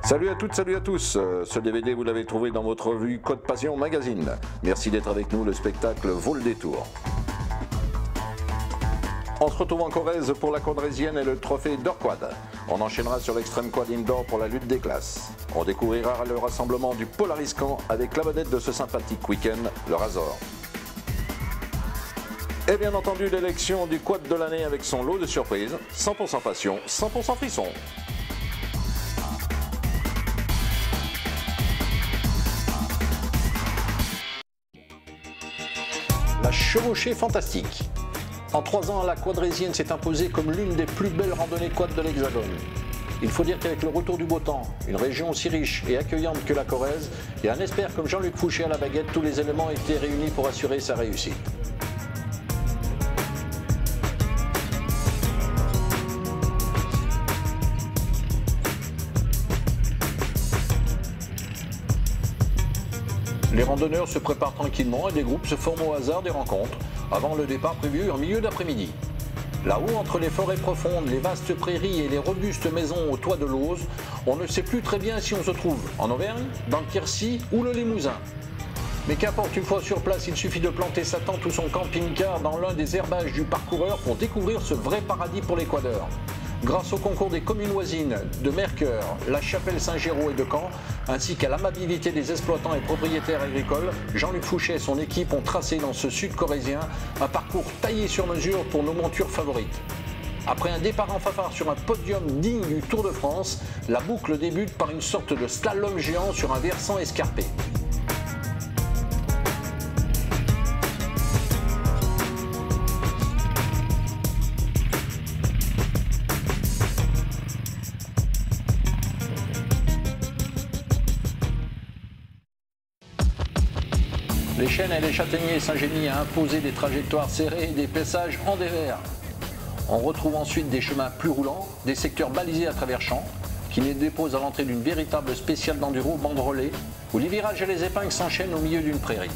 Salut à toutes, salut à tous. Ce DVD, vous l'avez trouvé dans votre revue Côte Passion Magazine. Merci d'être avec nous, le spectacle vaut le détour. On se retrouve en Corrèze pour la quadrésienne et le trophée d'Orquad. On enchaînera sur l'extrême quad indoor pour la lutte des classes. On découvrira le rassemblement du Polariscan avec la vedette de ce sympathique week-end, le Razor. Et bien entendu, l'élection du quad de l'année avec son lot de surprises. 100% passion, 100% frisson. La chevauchée fantastique. En 3 ans, la quadrésienne s'est imposée comme l'une des plus belles randonnées quad de l'Hexagone. Il faut dire qu'avec le retour du beau temps, une région aussi riche et accueillante que la Corrèze, et un expert comme Jean-Luc Fouché à la baguette, tous les éléments étaient réunis pour assurer sa réussite. Les randonneurs se préparent tranquillement et des groupes se forment au hasard des rencontres, avant le départ prévu en milieu d'après-midi. Là-haut, entre les forêts profondes, les vastes prairies et les robustes maisons au toit de l'Auze, on ne sait plus très bien si on se trouve en Auvergne, dans le Quercy ou le Limousin. Mais qu'importe, une fois sur place, il suffit de planter sa tente ou son camping-car dans l'un des herbages du parcoureur pour découvrir ce vrai paradis pour les quadeurs. Grâce au concours des communes voisines de Mercœur, La Chapelle-Saint-Géraud et de Caen, ainsi qu'à l'amabilité des exploitants et propriétaires agricoles, Jean-Luc Fouché et son équipe ont tracé dans ce sud corrézien un parcours taillé sur mesure pour nos montures favorites. Après un départ en fanfare sur un podium digne du Tour de France, la boucle débute par une sorte de slalom géant sur un versant escarpé. Les chênes et les châtaigniers s'ingénient à imposer des trajectoires serrées et des payssages en dévers. On retrouve ensuite des chemins plus roulants, des secteurs balisés à travers champs, qui nous déposent à l'entrée d'une véritable spéciale d'enduro banderolée, où les virages et les épingles s'enchaînent au milieu d'une prairie.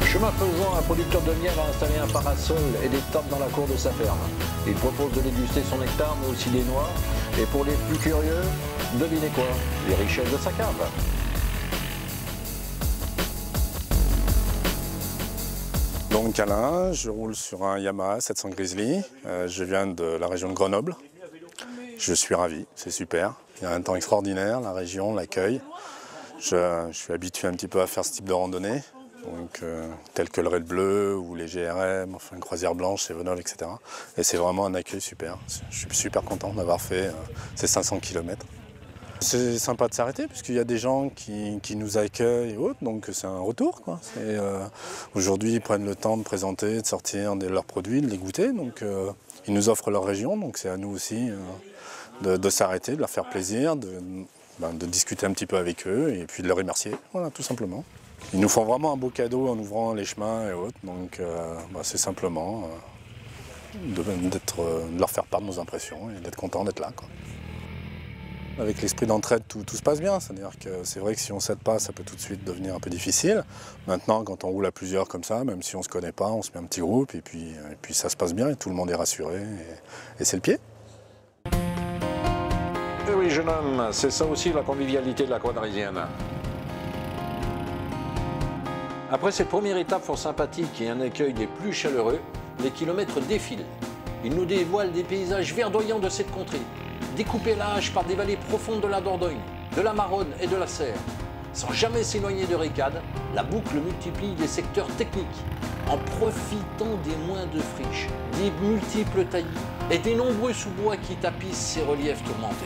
Chemin faisant, un producteur de miel a installé un parasol et des tables dans la cour de sa ferme. Il propose de déguster son nectar, mais aussi des noix. Et pour les plus curieux, devinez quoi? Les richesses de sa cave. Donc Alain, je roule sur un Yamaha 700 Grizzly. Je viens de la région de Grenoble. Je suis ravi, c'est super. Il y a un temps extraordinaire, la région, l'accueil. Je suis habitué un petit peu à faire ce type de randonnée. Donc, tels que le Raid Bleu ou les GRM, enfin Croisière Blanche, Cévenol, etc. Et c'est vraiment un accueil super. Je suis super content d'avoir fait ces 500 km. C'est sympa de s'arrêter puisqu'il y a des gens qui nous accueillent et autres, donc c'est un retour, quoi. Aujourd'hui, ils prennent le temps de présenter, de sortir leurs produits, de les goûter. Donc, ils nous offrent leur région, donc c'est à nous aussi de s'arrêter, de leur faire plaisir, de discuter un petit peu avec eux et puis de les remercier, voilà, tout simplement. Ils nous font vraiment un beau cadeau en ouvrant les chemins et autres, donc c'est simplement de leur faire part de nos impressions et d'être content d'être là, quoi. Avec l'esprit d'entraide, tout se passe bien, c'est-à-dire que c'est vrai que si on ne s'aide pas, ça peut tout de suite devenir un peu difficile. Maintenant, quand on roule à plusieurs comme ça, même si on ne se connaît pas, on se met un petit groupe et puis ça se passe bien et tout le monde est rassuré et c'est le pied. Et oui, jeune homme, c'est ça aussi la convivialité de la quadraisienne. Après cette première étape fort sympathique et un accueil des plus chaleureux, les kilomètres défilent. Ils nous dévoilent des paysages verdoyants de cette contrée, découpés à la hache par des vallées profondes de la Dordogne, de la Maronne et de la Serre. Sans jamais s'éloigner de Récade, la boucle multiplie les secteurs techniques, en profitant des moindres friches, des multiples taillis et des nombreux sous-bois qui tapissent ces reliefs tourmentés.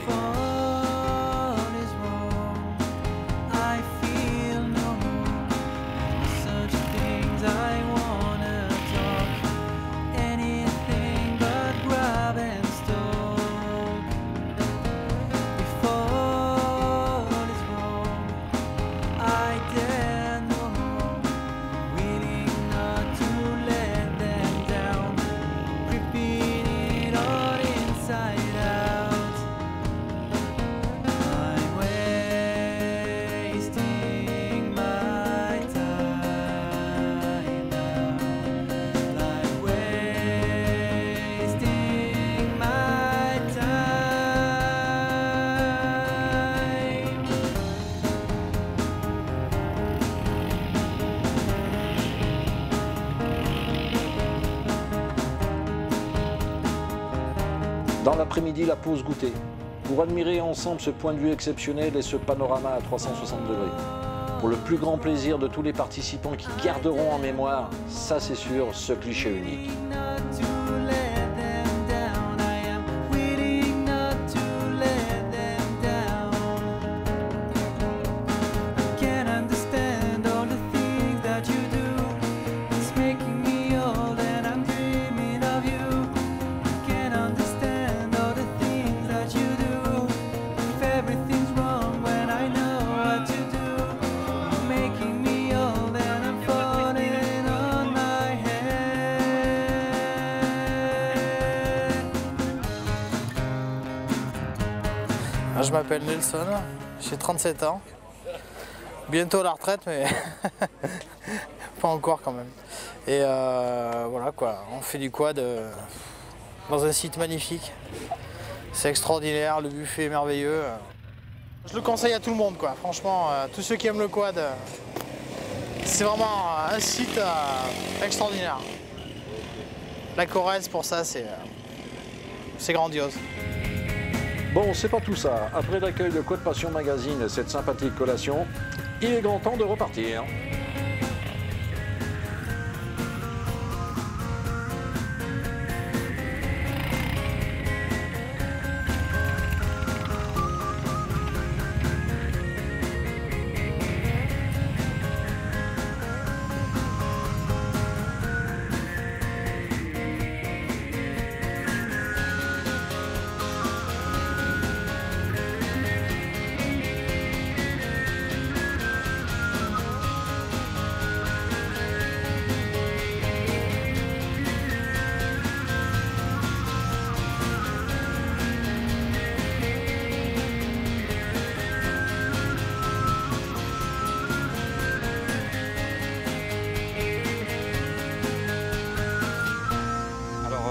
Dans l'après-midi, la pause goûter, pour admirer ensemble ce point de vue exceptionnel et ce panorama à 360 degrés. Pour le plus grand plaisir de tous les participants qui garderont en mémoire, ça c'est sûr, ce cliché unique. Je m'appelle Nelson, j'ai 37 ans, bientôt à la retraite mais pas encore quand même. Et voilà quoi, on fait du quad dans un site magnifique, c'est extraordinaire, le buffet est merveilleux. Je le conseille à tout le monde quoi, franchement, tous ceux qui aiment le quad, c'est vraiment un site extraordinaire. La Corrèze pour ça c'est grandiose. Bon, c'est pas tout ça. Après l'accueil de Quad Passion Magazine et cette sympathique collation, il est grand temps de repartir.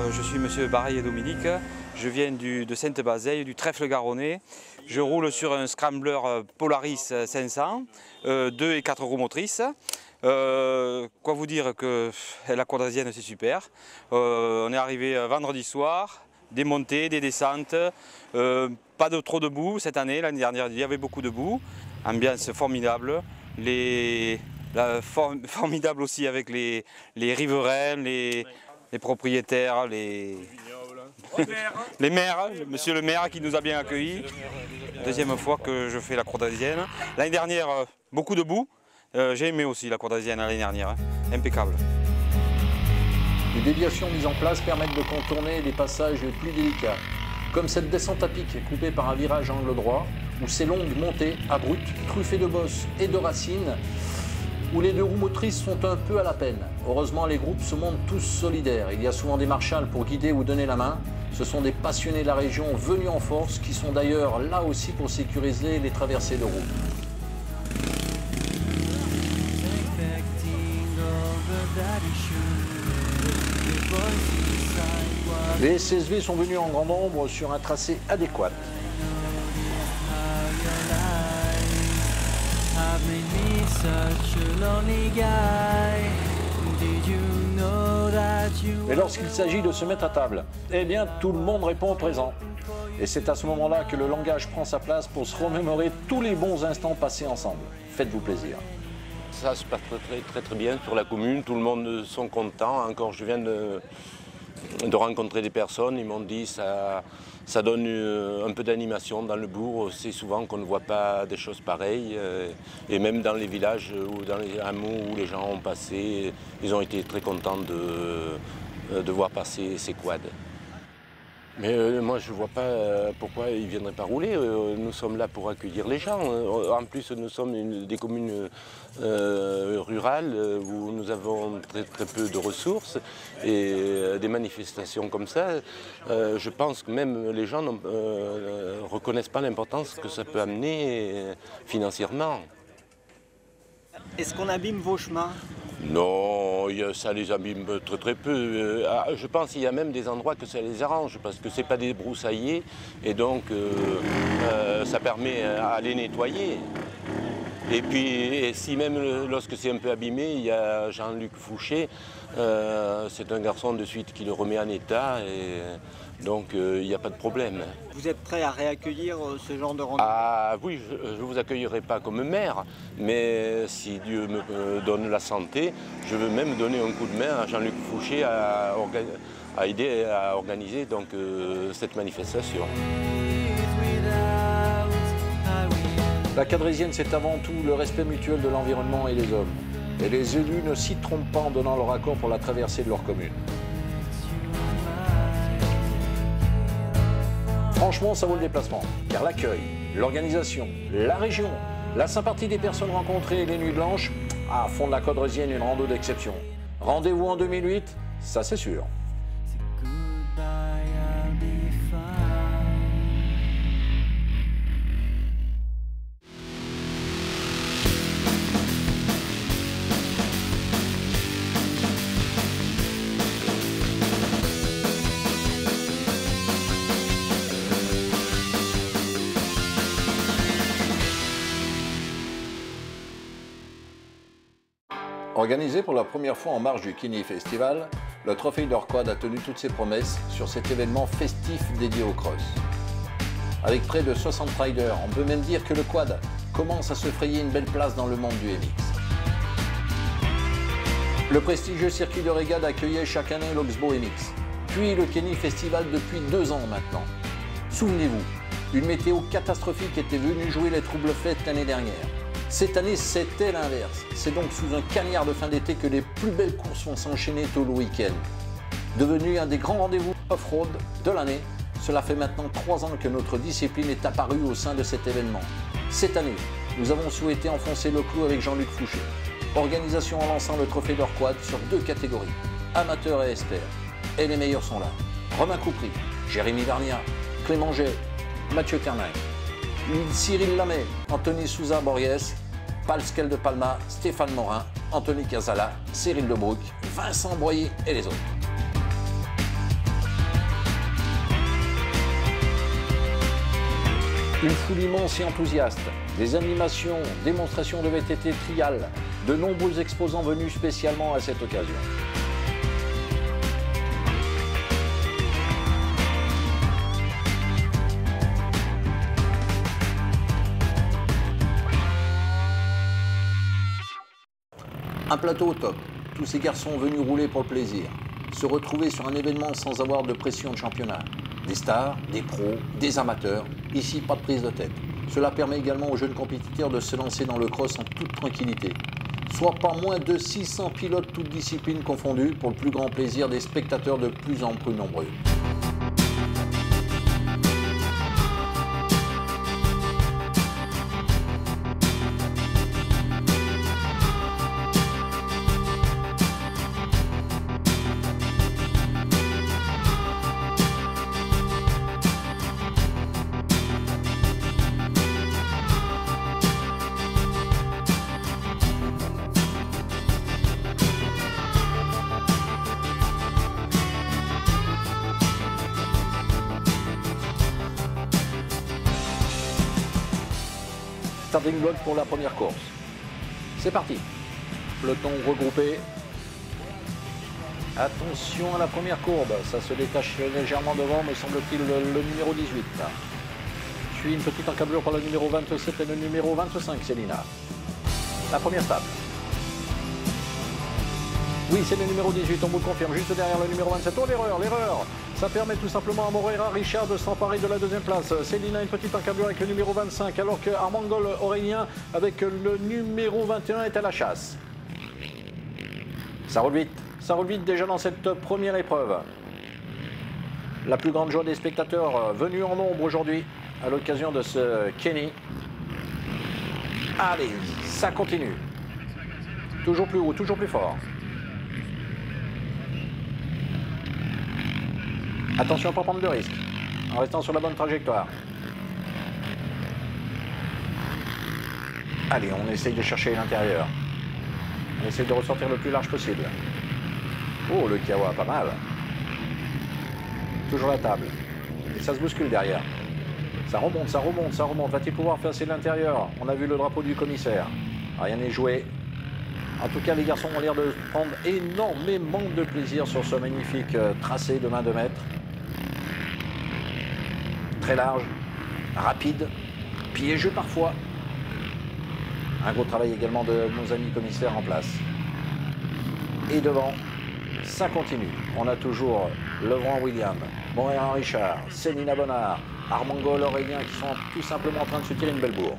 Je suis monsieur Bareil et Dominique, je viens de Sainte-Bazeille, du Trèfle Garonnais. Je roule sur un scrambler Polaris 500, 2 et 4 roues motrices. Quoi vous dire que la quadraisienne c'est super. On est arrivé vendredi soir, des montées, des descentes, pas trop de boue cette année, l'année dernière il y avait beaucoup de boue. Ambiance formidable, formidable aussi avec les riverains, les propriétaires, les maires, monsieur le maire qui nous a bien accueillis. Deuxième fois que je fais la quadraisienne. L'année dernière, beaucoup de boue. J'ai aimé aussi la quadraisienne l'année dernière, hein. Impeccable. Les déviations mises en place permettent de contourner les passages les plus délicats, comme cette descente à pic coupée par un virage angle droit, ou ces longues montées abruptes, truffées de bosses et de racines, où les deux roues motrices sont un peu à la peine. Heureusement, les groupes se montrent tous solidaires. Il y a souvent des marshals pour guider ou donner la main. Ce sont des passionnés de la région venus en force qui sont d'ailleurs là aussi pour sécuriser les traversées de route. Les CSV sont venus en grand nombre sur un tracé adéquat. Mais lorsqu'il s'agit de se mettre à table, eh bien tout le monde répond présent. Et c'est à ce moment-là que le langage prend sa place pour se remémorer tous les bons instants passés ensemble. Faites-vous plaisir. Ça se passe très bien sur la commune, tout le monde sont contents. Encore, je viens de rencontrer des personnes, ils m'ont dit ça donne un peu d'animation dans le bourg. C'est souvent qu'on ne voit pas des choses pareilles. Et même dans les villages ou dans les hameaux où les gens ont passé, ils ont été très contents de voir passer ces quads. Mais moi, je ne vois pas pourquoi ils ne viendraient pas rouler. Nous sommes là pour accueillir les gens. En plus, nous sommes des communes rurales où nous avons très peu de ressources. Et des manifestations comme ça, je pense que même les gens ne reconnaissent pas l'importance que ça peut amener financièrement. Est-ce qu'on abîme vos chemins ? Non, ça les abîme très peu. Je pense qu'il y a même des endroits que ça les arrange parce que ce n'est pas des broussaillers et donc ça permet à les nettoyer. Et puis, si même lorsque c'est un peu abîmé, il y a Jean-Luc Fouché, c'est un garçon de suite qui le remet en état et donc il n'y a pas de problème. Vous êtes prêt à réaccueillir ce genre de rendez-vous ? Ah oui, je ne vous accueillerai pas comme maire, mais si Dieu me donne la santé, je veux même donner un coup de main à Jean-Luc Fouché à aider à organiser donc, cette manifestation. La Cadrésienne, c'est avant tout le respect mutuel de l'environnement et des hommes. Et les élus ne s'y trompent pas en donnant leur accord pour la traversée de leur commune. Franchement, ça vaut le déplacement, car l'accueil, l'organisation, la région, la sympathie des personnes rencontrées et les nuits blanches, font de la Cadrésienne une rando d'exception. Rendez-vous en 2008, ça c'est sûr. Organisé pour la première fois en marge du Kini Festival, le Trophée Indoor Quad a tenu toutes ses promesses sur cet événement festif dédié au cross. Avec près de 60 riders, on peut même dire que le quad commence à se frayer une belle place dans le monde du MX. Le prestigieux circuit de Régade accueillait chaque année l'Oxbow MX, puis le Kini Festival depuis 2 ans maintenant. Souvenez-vous, une météo catastrophique était venue jouer les troubles fêtes l'année dernière. Cette année, c'était l'inverse. C'est donc sous un cagnard de fin d'été que les plus belles courses vont s'enchaîner tout le week-end. Devenu un des grands rendez-vous off-road de l'année, cela fait maintenant 3 ans que notre discipline est apparue au sein de cet événement. Cette année, nous avons souhaité enfoncer le clou avec Jean-Luc Fouché. Organisation en lançant le Trophée Indoor Quad sur 2 catégories, amateurs et experts. Et les meilleurs sont là. Romain Coupry, Jérémy Vernia, Clément Gay, Mathieu Kernin, Cyril Lamay, Anthony Souza Borges, Pascal de Palma, Stéphane Morin, Anthony Casala, Cyril Lebrouck, Vincent Broyer et les autres. Une foule immense et enthousiaste, des animations, démonstrations de VTT trial, de nombreux exposants venus spécialement à cette occasion. Un plateau au top, tous ces garçons venus rouler pour le plaisir, se retrouver sur un événement sans avoir de pression de championnat. Des stars, des pros, des amateurs, ici pas de prise de tête. Cela permet également aux jeunes compétiteurs de se lancer dans le cross en toute tranquillité. Soit pas moins de 600 pilotes toutes disciplines confondues pour le plus grand plaisir des spectateurs de plus en plus nombreux. Starting block pour la première course. C'est parti. Peloton regroupé. Attention à la première courbe. Ça se détache légèrement devant, me semble-t-il, le numéro 18. Suit une petite encablure par le numéro 27 et le numéro 25, Célina. La première table. Oui, c'est le numéro 18, on vous le confirme, juste derrière le numéro 27. Oh, l'erreur. Ça permet tout simplement à Moreira Richard de s'emparer de la deuxième place. Célina, une petite encablure avec le numéro 25, alors que Armangol Aurélien, avec le numéro 21, est à la chasse. Ça roule vite déjà dans cette première épreuve. La plus grande joie des spectateurs venus en nombre aujourd'hui à l'occasion de ce Kenny. Allez, ça continue. Toujours plus haut, toujours plus fort. Attention à ne pas prendre de risques, en restant sur la bonne trajectoire. Allez, on essaye de chercher l'intérieur. On essaye de ressortir le plus large possible. Oh, le Kawa, pas mal. Toujours la table. Et ça se bouscule derrière. Ça remonte. Va-t-il pouvoir passer l'intérieur? On a vu le drapeau du commissaire. Rien n'est joué. En tout cas, les garçons ont l'air de prendre énormément de plaisir sur ce magnifique tracé de 22 mètres. Très large, rapide, piégeux parfois. Un gros travail également de nos amis commissaires en place. Et devant, ça continue. On a toujours Legrand William, Moreira Richard, Célina Bonnard, Armangol Aurélien qui sont tout simplement en train de se tirer une belle bourre.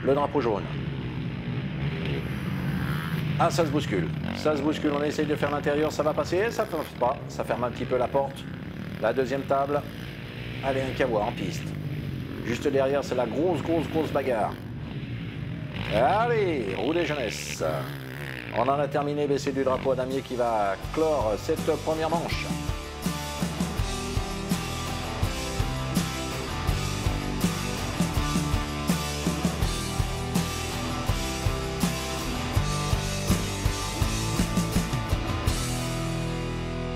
Le drapeau jaune. Ah, ça se bouscule, on essaye de faire l'intérieur, ça va passer, ça ne passe pas, ça ferme un petit peu la porte. La deuxième table, allez, un Kawa en piste. Juste derrière, c'est la grosse bagarre. Allez, roulez jeunesse. On en a terminé, baissé du drapeau à damier qui va clore cette première manche.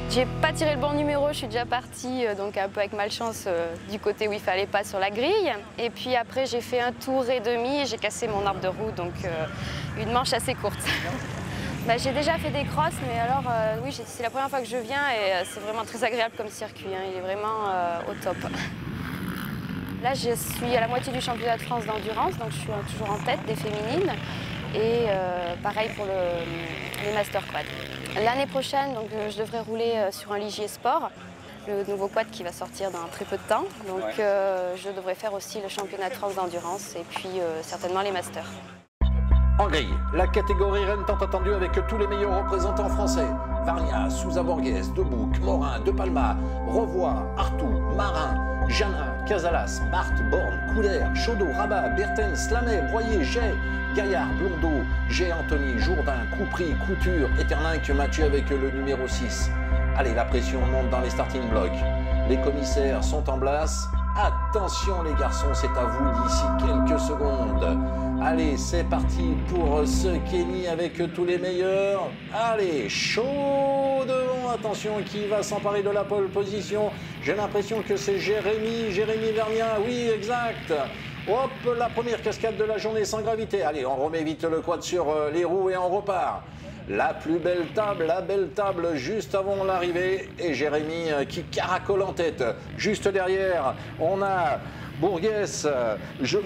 J'ai pas tiré le bon numéro, je suis déjà partie donc un peu avec malchance du côté où il fallait pas sur la grille. Et puis après j'ai fait un tour et demi et j'ai cassé mon arbre de roue, donc une manche assez courte. Bah, j'ai déjà fait des crosses, mais alors oui, c'est la première fois que je viens et c'est vraiment très agréable comme circuit, hein. Il est vraiment au top. Là je suis à la moitié du championnat de France d'endurance, donc je suis toujours en tête des féminines. Et pareil pour les Master Quad. L'année prochaine, donc, je devrais rouler sur un Ligier Sport, le nouveau quad qui va sortir dans très peu de temps. Donc je devrais faire aussi le championnat de France d'endurance et puis certainement les Masters. En grille, la catégorie reine tant attendue avec tous les meilleurs représentants français. Varnia, Sousa Borges, Debouc, Morin, De Palma, Revoy, Artout, Marin, Jana, Casalas, Marthe, Borne, Couder, Chaudot, Rabat, Bertens, Slamet, Broyer, Jay, Gaillard, Blondeau, G. Anthony, Jourdain, Coupry, Couture, Eterlinck, Mathieu avec le numéro 6. Allez, la pression monte dans les starting blocks. Les commissaires sont en place. Attention les garçons, c'est à vous d'ici quelques secondes. Allez, c'est parti pour ce Kenny avec tous les meilleurs. Allez, chaud devant, attention, qui va s'emparer de la pole position. J'ai l'impression que c'est Jérémy Vernia, oui, exact. Hop, la première cascade de la journée sans gravité. Allez, on remet vite le quad sur les roues et on repart. La plus belle table, la belle table juste avant l'arrivée. Et Jérémy qui caracole en tête. Juste derrière, on a Bourguès,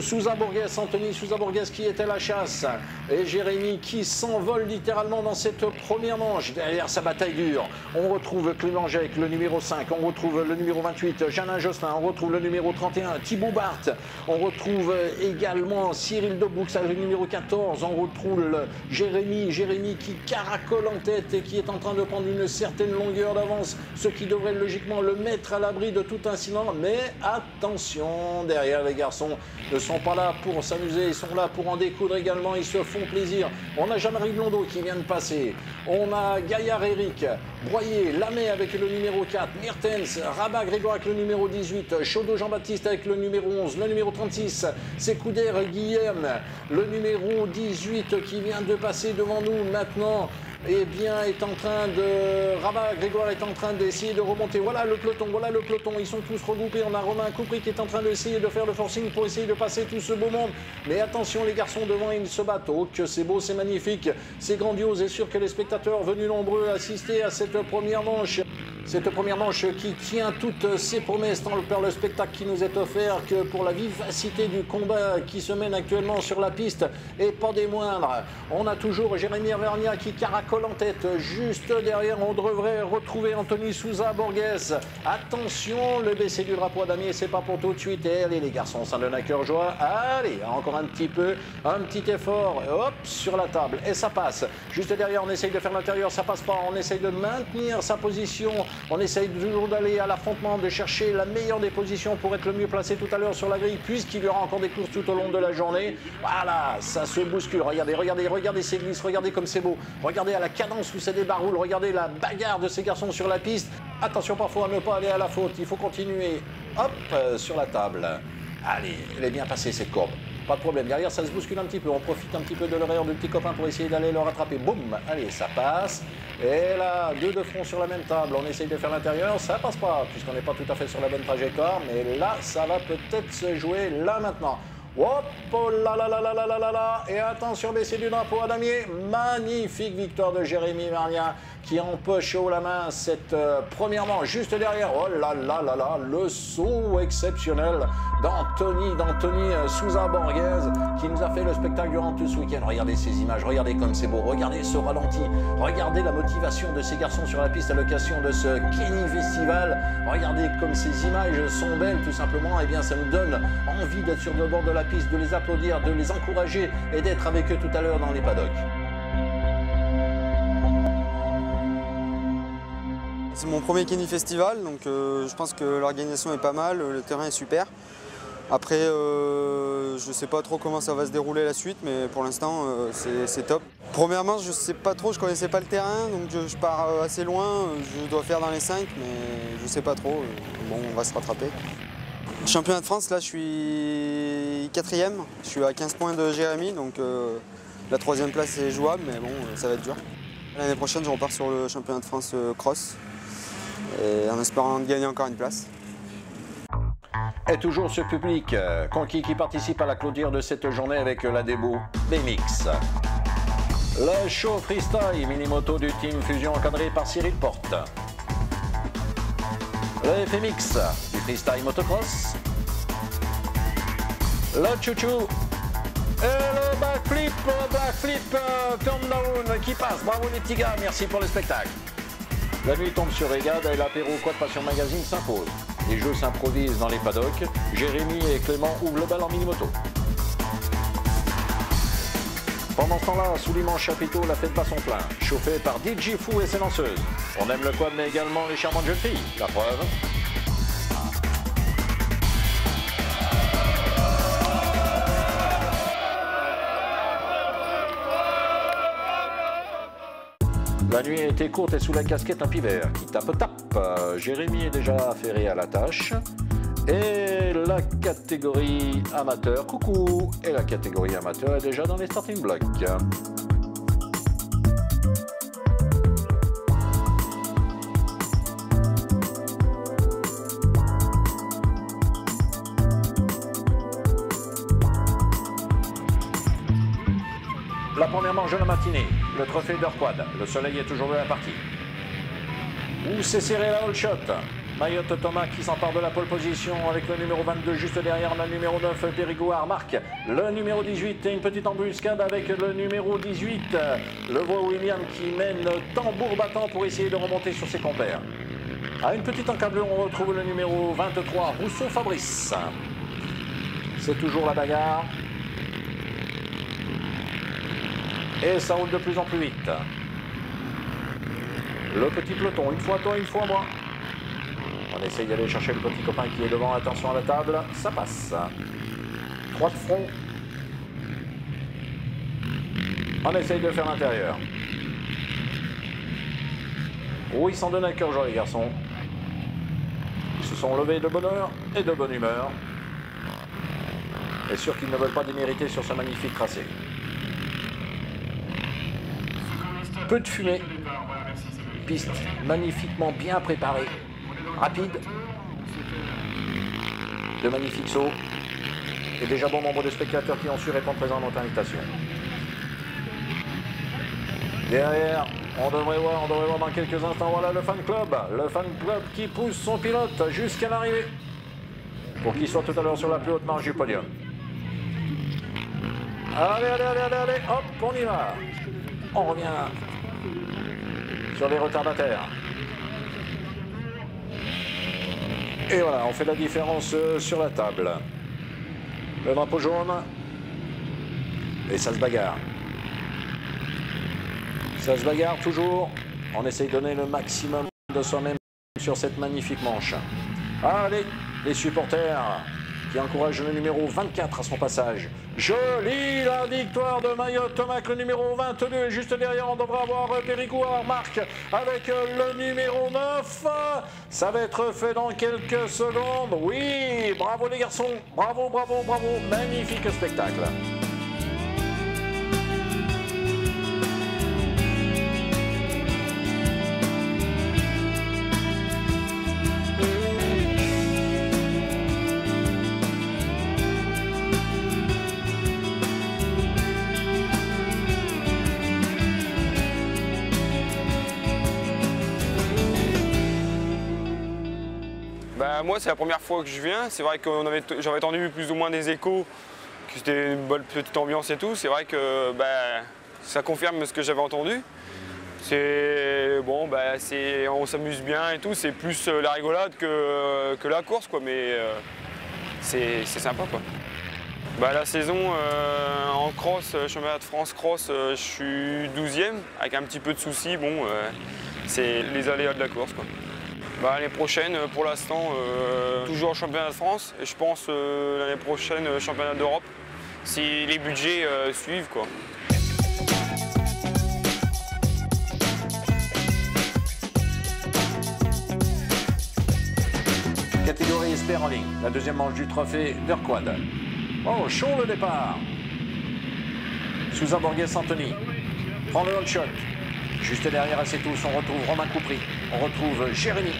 Sousa Borges, Anthony Sousa Borges qui est à la chasse. Et Jérémy qui s'envole littéralement dans cette première manche. Derrière sa bataille dure, on retrouve Clément Jec, le numéro 5. On retrouve le numéro 28, Janin Josselin. On retrouve le numéro 31, Thibaut Barthes. On retrouve également Cyril Deboux, le numéro 14. On retrouve Jérémy qui caracole en tête et qui est en train de prendre une certaine longueur d'avance. Ce qui devrait logiquement le mettre à l'abri de tout incident. Mais attention, derrière les garçons ne sont pas là pour s'amuser, ils sont là pour en découdre également, ils se font plaisir. On a Jean-Marie Blondeau qui vient de passer, on a Gaillard Eric, Broyer, Lamé avec le numéro 4, Mertens, Rabat Grégoire avec le numéro 18, Chaudot Jean-Baptiste avec le numéro 11, le numéro 36, c'est Couder Guillaume, le numéro 18 qui vient de passer devant nous maintenant. eh bien, est en train de... Rabat, Grégoire est en train d'essayer de remonter. Voilà le peloton, ils sont tous regroupés. On a Romain Coupry qui est en train d'essayer de faire le forcing pour essayer de passer tout ce beau monde. Mais attention, les garçons devant, ils se battent. Oh, que c'est beau, c'est magnifique, c'est grandiose. Et sûr que les spectateurs venus nombreux assister à cette première manche. Cette première manche qui tient toutes ses promesses tant par le spectacle qui nous est offert que pour la vivacité du combat qui se mène actuellement sur la piste et pas des moindres. On a toujours Jérémy Vergna qui caracole en tête. Juste derrière, on devrait retrouver Anthony Souza Borges. Attention, le baisser du drapeau à damier, c'est pas pour tout de suite. Et allez les garçons, ça donne à cœur joie. Allez, encore un petit peu, un petit effort. Hop, sur la table et ça passe. Juste derrière, on essaye de faire l'intérieur, ça passe pas. On essaye de maintenir sa position. On essaye toujours d'aller à l'affrontement, de chercher la meilleure des positions pour être le mieux placé tout à l'heure sur la grille, puisqu'il y aura encore des courses tout au long de la journée. Voilà, ça se bouscule. Regardez ces glisses, regardez comme c'est beau. Regardez à la cadence où ça débaroule, regardez la bagarre de ces garçons sur la piste. Attention parfois à ne pas aller à la faute, il faut continuer. Hop, sur la table. Allez, elle est bien passée cette courbe. Pas de problème, derrière ça se bouscule un petit peu, on profite un petit peu de l'horaire du petit copain pour essayer d'aller le rattraper. Boum, allez, ça passe. Et là, deux de front sur la même table, on essaye de faire l'intérieur, ça passe pas, puisqu'on n'est pas tout à fait sur la bonne trajectoire, mais là, ça va peut-être se jouer là maintenant. Hop, oh là là là là là là là là, et attention, baisser du drapeau à damier, magnifique victoire de Jérémy Vergna qui empoche haut la main cette première manche juste derrière. Oh là là là là, le saut exceptionnel d'Anthony Souza Borges qui nous a fait le spectacle durant tout ce week-end. Regardez ces images, regardez comme c'est beau, regardez ce ralenti, regardez la motivation de ces garçons sur la piste à l'occasion de ce Kenny Festival. Regardez comme ces images sont belles tout simplement, et bien ça nous donne envie d'être sur le bord de la piste, de les applaudir, de les encourager et d'être avec eux tout à l'heure dans les paddocks. C'est mon premier Kenny Festival, donc je pense que l'organisation est pas mal, le terrain est super. Après, je ne sais pas trop comment ça va se dérouler la suite, mais pour l'instant, c'est top. Premièrement, je ne sais pas trop, je ne connaissais pas le terrain, donc je pars assez loin. Je dois faire dans les 5, mais je ne sais pas trop. Bon, on va se rattraper. Championnat de France, là, je suis 4e. Je suis à 15 points de Jérémy, donc la 3e place est jouable, mais bon, ça va être dur. L'année prochaine, je repars sur le championnat de France cross, et en espérant gagner encore une place. Et toujours ce public conquis qui participe à la clôture de cette journée avec la Debout BMX. Le show freestyle mini-moto du team Fusion encadré par Cyril Porte. Le FMX du freestyle motocross. Le chouchou. Et le backflip turn down qui passe. Bravo les petits gars, merci pour le spectacle. La nuit tombe sur Régade et l'apéro Quad Passion Magazine s'impose. Les jeux s'improvisent dans les paddocks. Jérémy et Clément ouvrent le bal en mini-moto. Pendant ce temps-là, sous l'immense chapiteau, la fête bat son plein. Chauffée par DJ Fou et ses lanceuses. On aime le quad, mais également les charmantes jeunes filles. La preuve. La nuit a été courte et sous la casquette un pivert qui tape. Jérémy est déjà affairé à la tâche. Et la catégorie amateur, coucou, et la catégorie amateur est déjà dans les starting blocks. La première manche de la matinée, le trophée d'Orquad. Le soleil est toujours de la partie. Où s'est serré la all shot. Mayotte Thomas qui s'empare de la pole position avec le numéro 22 juste derrière le numéro 9 Périgouard marque le numéro 18 et une petite embuscade avec le numéro 18 le voit William qui mène tambour battant pour essayer de remonter sur ses compères. À une petite encablure on retrouve le numéro 23 Rousseau Fabrice. C'est toujours la bagarre et ça roule de plus en plus vite. Le petit peloton, une fois toi, une fois moi. On essaye d'aller chercher le petit copain qui est devant. Attention à la table, ça passe. 3 de front. On essaye de faire l'intérieur. Oh, ils s'en donnent à cœur joie les garçons. Ils se sont levés de bonne heure et de bonne humeur. Et sûr qu'ils ne veulent pas démériter sur ce magnifique tracé. peu de fumée. Piste magnifiquement bien préparée. Rapide. De magnifiques sauts. Et déjà bon nombre de spectateurs qui ont su répondre présent à notre invitation. Derrière, on devrait voir dans quelques instants, voilà le fan club qui pousse son pilote jusqu'à l'arrivée pour qu'il soit tout à l'heure sur la plus haute marche du podium. Allez, hop, on y va. On revient sur les retardataires. Et voilà, on fait la différence sur la table. Le drapeau jaune. Et ça se bagarre. Ça se bagarre toujours. On essaye de donner le maximum de soi-même sur cette magnifique manche. Allez, les supporters qui encouragent le numéro 24 à son passage. Jolie la victoire de Mayotte Tomac, le numéro 22. Et juste derrière, on devrait avoir Périgord Marc avec le numéro 9. Ça va être fait dans quelques secondes. Oui, bravo les garçons. Bravo. Magnifique spectacle. Moi, c'est la première fois que je viens. C'est vrai que j'avais entendu plus ou moins des échos, que c'était une bonne petite ambiance et tout. C'est vrai que ça confirme ce que j'avais entendu. C'est bon, on s'amuse bien et tout. C'est plus la rigolade que la course, quoi. Mais c'est sympa, quoi. La saison en cross, championnat de France cross, je suis 12e avec un petit peu de soucis. Bon, c'est les aléas de la course, quoi. L'année prochaine, pour l'instant, toujours championnat de France et je pense l'année prochaine championnat d'Europe, si les budgets suivent, quoi. Catégorie Esper en ligne, la deuxième manche du trophée d'Urquhart. Oh, chaud le départ. Sousa Borges Anthony prend le hold shot. Juste derrière à ses tous, on retrouve Romain Coupry, on retrouve Jérémy.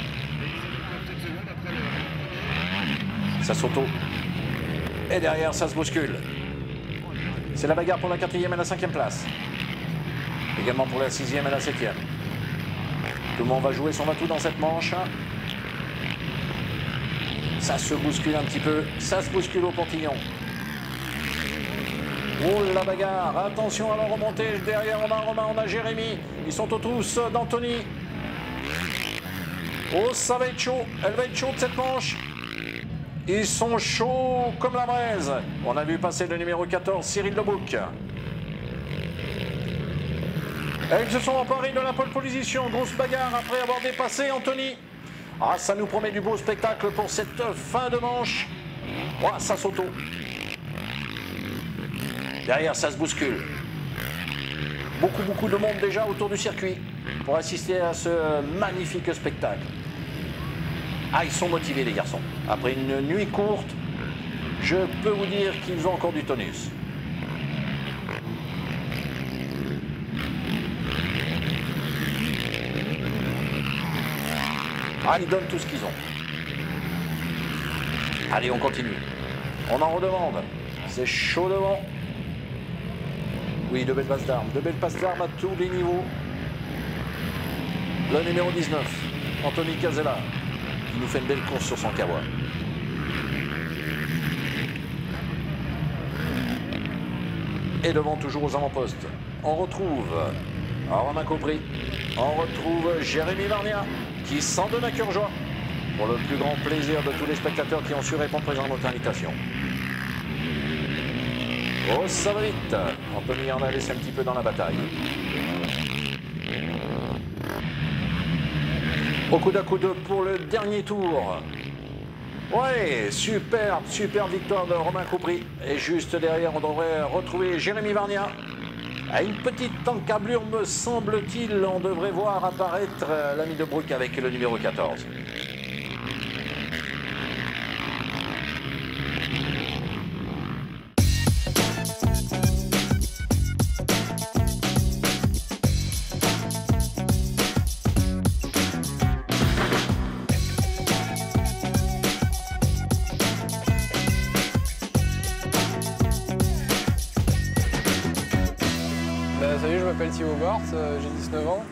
Ça s'auto. Et derrière, ça se bouscule. C'est la bagarre pour la 4e et la 5e place. Également pour la 6e et la 7e. Tout le monde va jouer son atout dans cette manche. Ça se bouscule un petit peu. Ça se bouscule au portillon. Oh la bagarre, attention à la remontée, derrière on a Romain, on a Jérémy, ils sont tous d'Anthony. Oh ça va être chaud, elle va être chaude cette manche. Ils sont chauds comme la braise. On a vu passer le numéro 14, Cyril Lebouc. Ils se sont emparés de la pole position, grosse bagarre après avoir dépassé Anthony. Ah ça nous promet du beau spectacle pour cette fin de manche. Oh, ça s'auto. Derrière, ça se bouscule. Beaucoup de monde déjà autour du circuit pour assister à ce magnifique spectacle. Ah, ils sont motivés les garçons. Après une nuit courte, je peux vous dire qu'ils ont encore du tonus. Ah, ils donnent tout ce qu'ils ont. Allez, on continue. On en redemande. C'est chaud devant. Oui, de belles passes d'armes à tous les niveaux. Le numéro 19, Anthony Casella, qui nous fait une belle course sur son Kawa. Et devant, toujours aux avant-postes, on retrouve Romain Coupry, on retrouve Jérémy Varnia, qui s'en donne à cœur joie, pour le plus grand plaisir de tous les spectateurs qui ont su répondre présent à notre invitation. Oh, ça va vite. Anthony en a laissé un petit peu dans la bataille. Au coude à coude pour le dernier tour. Ouais, superbe victoire de Romain Coupry. Et juste derrière, on devrait retrouver Jérémy Varnia. À une petite encablure, me semble-t-il, on devrait voir apparaître l'ami de Brook avec le numéro 14. Salut, je m'appelle Thibaut Barthes, j'ai 19 ans.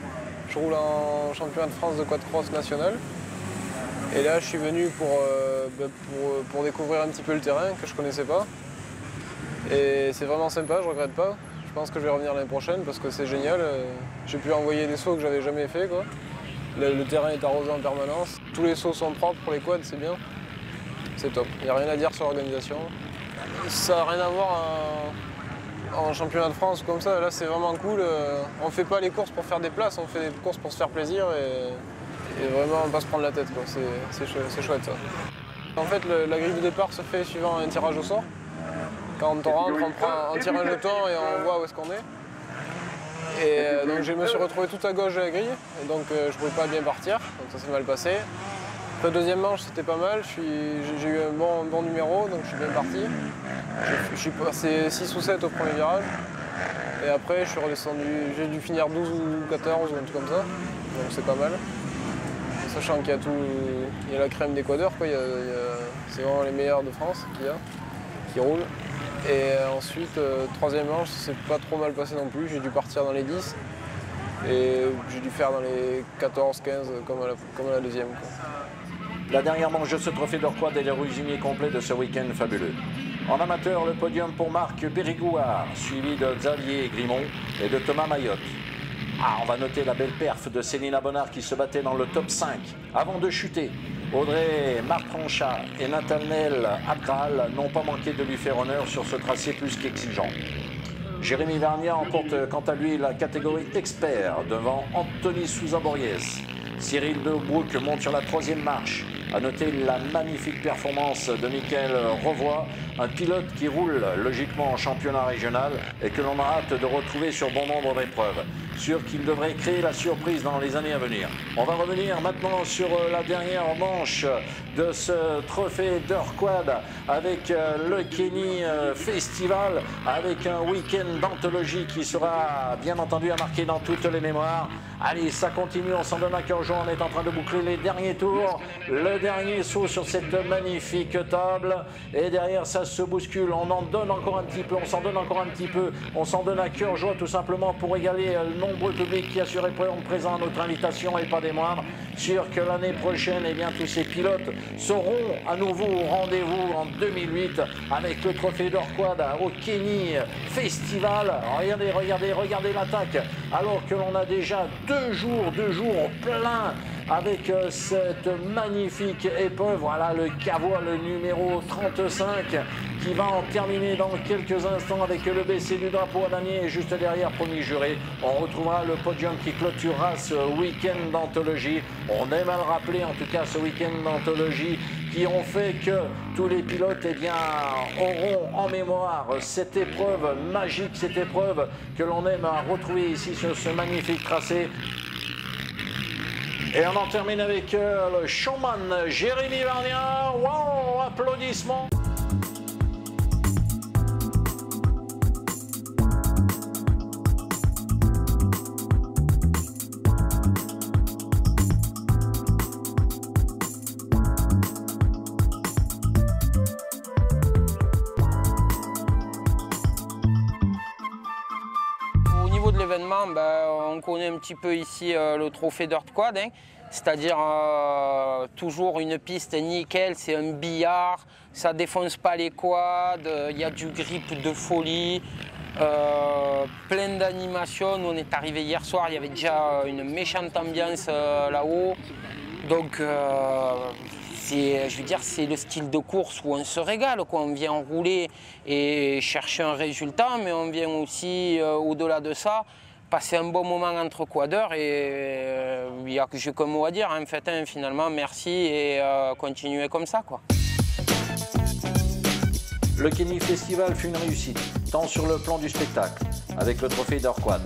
Je roule en championnat de France de quad-cross national. Et là, je suis venu pour découvrir un petit peu le terrain que je connaissais pas. Et c'est vraiment sympa, je regrette pas. Je pense que je vais revenir l'année prochaine parce que c'est génial. J'ai pu envoyer des sauts que j'avais jamais fait, quoi. Le terrain est arrosé en permanence. Tous les sauts sont propres pour les quads, c'est bien. C'est top. Il n'y a rien à dire sur l'organisation. Ça n'a rien à voir en championnat de France comme ça. Là, c'est vraiment cool. On ne fait pas les courses pour faire des places, on fait des courses pour se faire plaisir et vraiment pas se prendre la tête, quoi. C'est chouette, ça. En fait, la grille de départ se fait suivant un tirage au sort. Quand on rentre, on prend un tirage au temps et on voit où est-ce qu'on est. Et donc je me suis retrouvé tout à gauche de la grille, et donc je ne pouvais pas bien partir, donc ça s'est mal passé. La deuxième manche c'était pas mal, j'ai eu un bon numéro, donc je suis bien parti. Je suis passé 6 ou 7 au premier virage, et après je suis redescendu, j'ai dû finir 12 ou 14 ou un truc comme ça, donc c'est pas mal. Sachant qu'il y a la crème des quadeurs, quoi. C'est vraiment les meilleurs de France qui roulent. Et ensuite, troisième manche, c'est pas trop mal passé non plus. J'ai dû partir dans les 10 et j'ai dû faire dans les 14, 15 comme à la deuxième, quoi. La dernière manche de ce trophée d'or quad est le résumé complet de ce week-end fabuleux. En amateur, le podium pour Marc Périgouard, suivi de Xavier Grimont et de Thomas Mayotte. On va noter la belle perf de Célina Bonnard qui se battait dans le top 5 avant de chuter. Audrey Martranchat et Nathaniel Abgral n'ont pas manqué de lui faire honneur sur ce tracé plus qu'exigeant. Jérémy Vernia emporte quant à lui la catégorie expert devant Anthony Souza-Borriès. Cyril Debrouck monte sur la troisième marche. À noter la magnifique performance de Michael Revoy, un pilote qui roule logiquement en championnat régional et que l'on a hâte de retrouver sur bon nombre d'épreuves. Sûr qu'il devrait créer la surprise dans les années à venir. On va revenir maintenant sur la dernière manche de ce trophée d'or quad avec le Kenny Festival, avec un week-end d'anthologie qui sera bien entendu à marquer dans toutes les mémoires. Allez, ça continue, on s'en donne à cœur joie, on est en train de boucler les derniers tours. Le dernier saut sur cette magnifique table. Et derrière, ça se bouscule. On en donne encore un petit peu, on s'en donne encore un petit peu. On s'en donne à cœur joie tout simplement pour égaler le nombreux public qui a assuré présent à notre invitation et pas des moindres. Sûr que l'année prochaine, eh bien, tous ces pilotes seront à nouveau au rendez-vous en 2008 avec le trophée d'or quad au Kenny Festival. Regardez l'attaque. Alors que l'on a déjà deux jours plein avec cette magnifique épreuve. Voilà le Cavois, le numéro 35, qui va en terminer dans quelques instants avec le baissé du drapeau à damier. Et juste derrière, premier juré, on retrouvera le podium qui clôturera ce week-end d'anthologie. On aime à le rappeler, en tout cas, ce week-end d'anthologie qui ont fait que tous les pilotes auront en mémoire cette épreuve magique, cette épreuve que l'on aime à retrouver ici sur ce magnifique tracé. Et on en termine avec le showman Jérémy Vernia. Wow, applaudissements. Au niveau de l'événement, on connaît un petit peu ici le trophée d'or quad, c'est-à-dire toujours une piste nickel, c'est un billard, ça défonce pas les quads, il y a du grip de folie, plein d'animations. On est arrivé hier soir, il y avait déjà une méchante ambiance là-haut, donc je veux dire, c'est le style de course où on se régale, quoi. On vient rouler et chercher un résultat, mais on vient aussi, au-delà de ça, passer un bon moment entre quadeurs. Et il n'y a que qu'un mot à dire, en fait, finalement, merci et continuez comme ça, quoi. Le Kenny Festival fut une réussite, tant sur le plan du spectacle, avec le trophée d'or quad,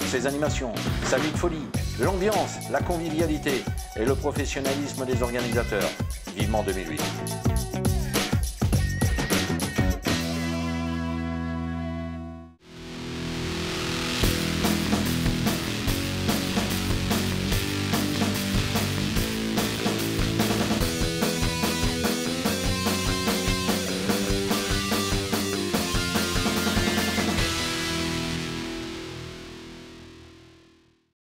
ses animations, sa vie de folie, l'ambiance, la convivialité et le professionnalisme des organisateurs. Vivement 2008.